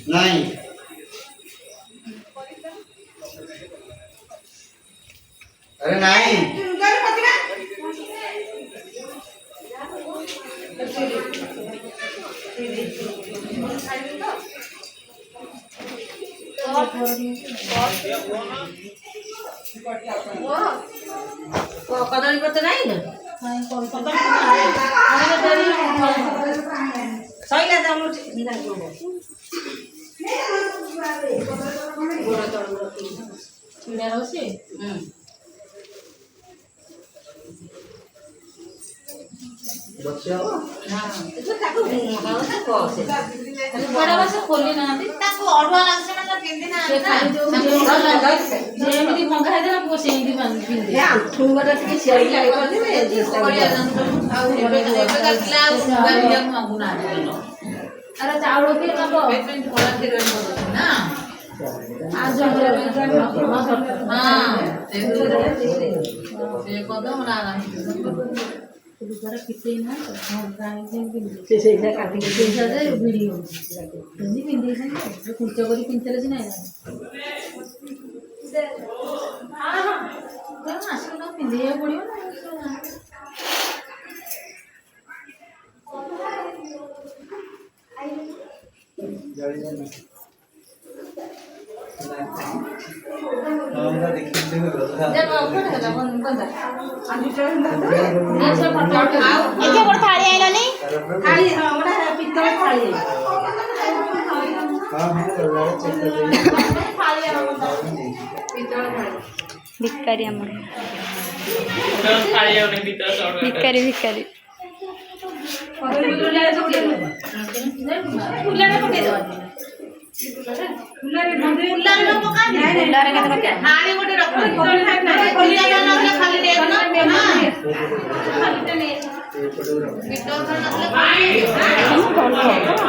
नहीं अरे नहीं कदली पत्र नहीं ना सही है हम लोग चिड़ा रोसे बच्चा हां तो ताको हाउस को से बड़ा बस खोली ना ताको अडवा लागसे ना केंदी ना जेमिति मंगा है ना पो सेंदी पिंदी या ठुंगटा टिके सेई लागे करदे कोरिया आ एबे गसला गाबिया मंगुना अरे चावल के तब पेमेंट कोला के ना आज जो हां से कदम ना दूसरा कितने ना हम गाने से से काटी के से वीडियो नहीं पिंदी से जो कुछ करी पिंतले से नहीं हां हां तो आसो ना पिंदी पड़ियो ना हमरा देखि जब अपन है ना बंद आज चल ना एके बड़ थाली आइला नहीं थाली हमरा पित्तल थाली हां हम चेक कर देंगे थाली पित्तल थाली भिकारी हमर थाली आउने भित्र सर्ट भिकारी भिकारी फुलाने पके दो फुलाने पका नहीं फुलाने के पका थाली गोटे रख खोली ना खाली दे ना खाली ते ले पित्तल थाली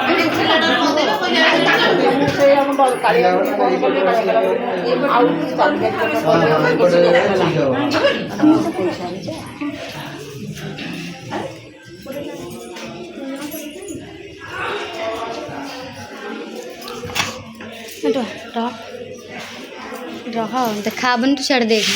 अरे छिलड़ा होते को से हम बल काली आउ रह देखाबन तो चढ़ देगी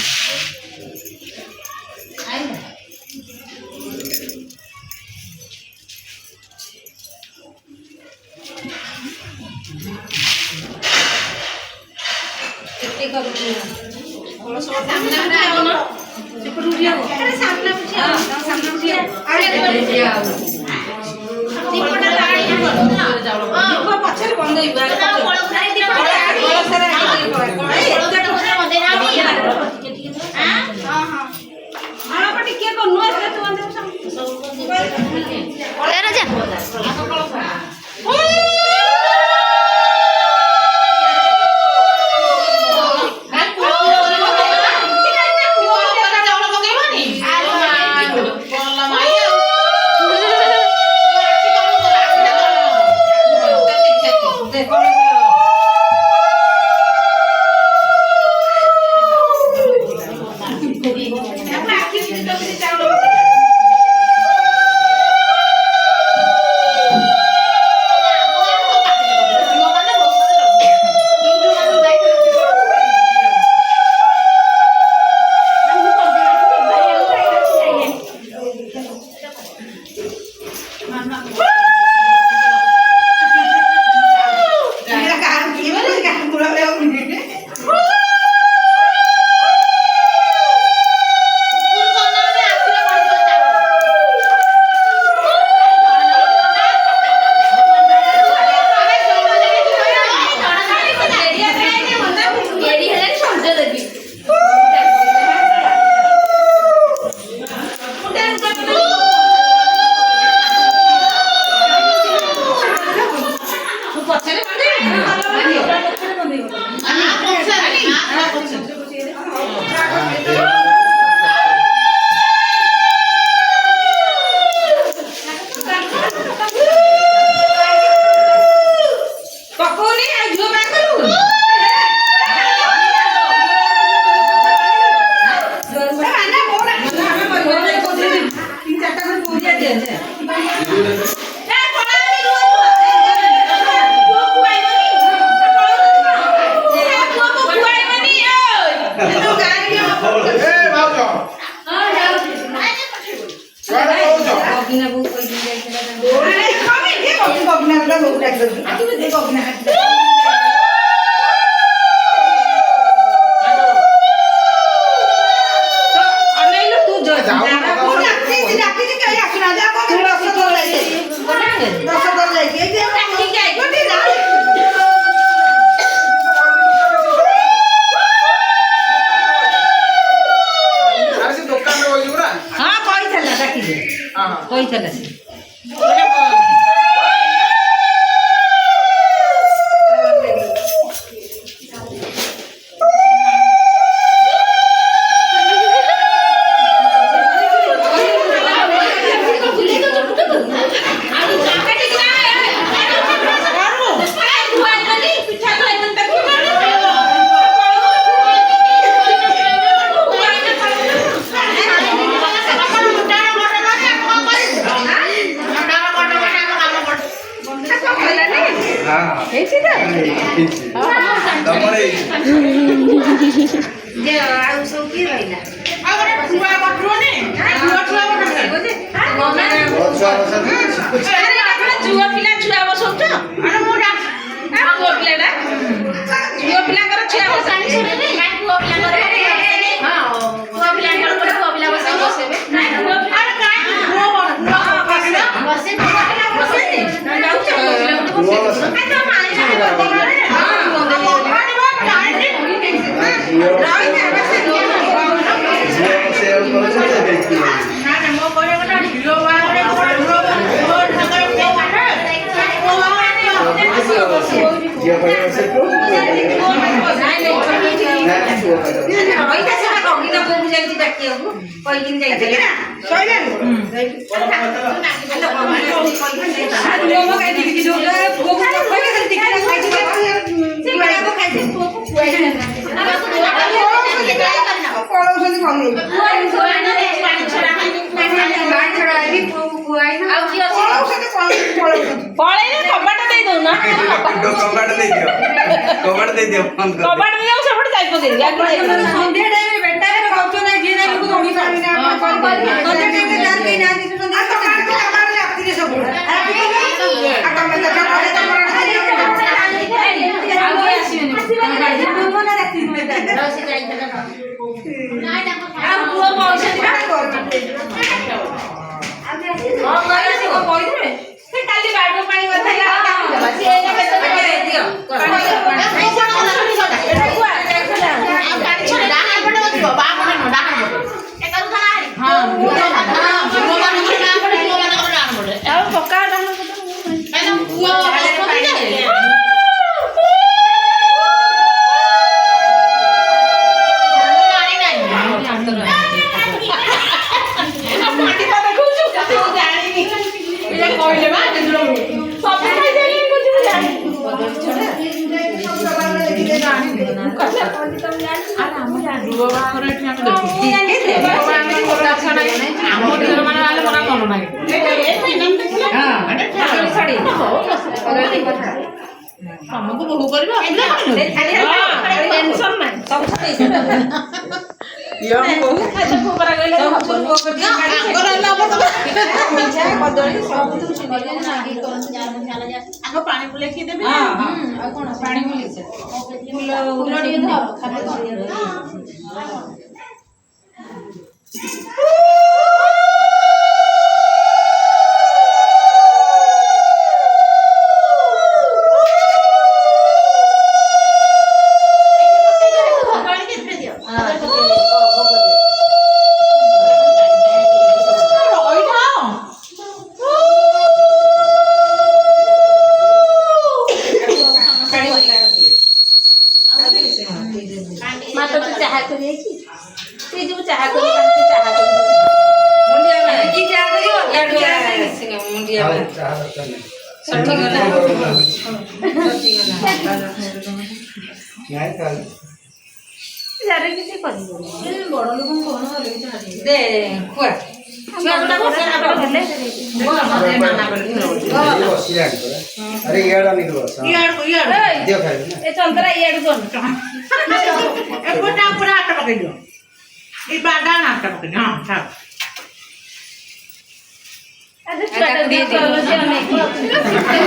दियो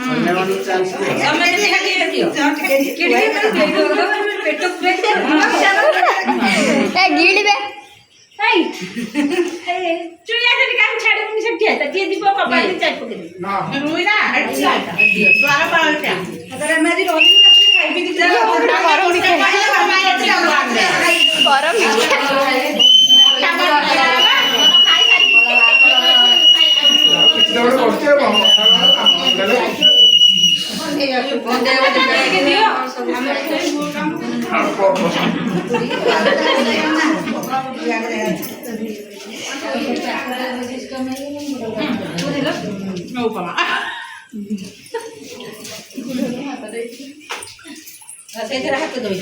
ଅନ୍ୟମାନଙ୍କୁ ଚାନ୍ସ ଗିଳିବେ ସେଇଥିରେ ହାତ ଧୋଇ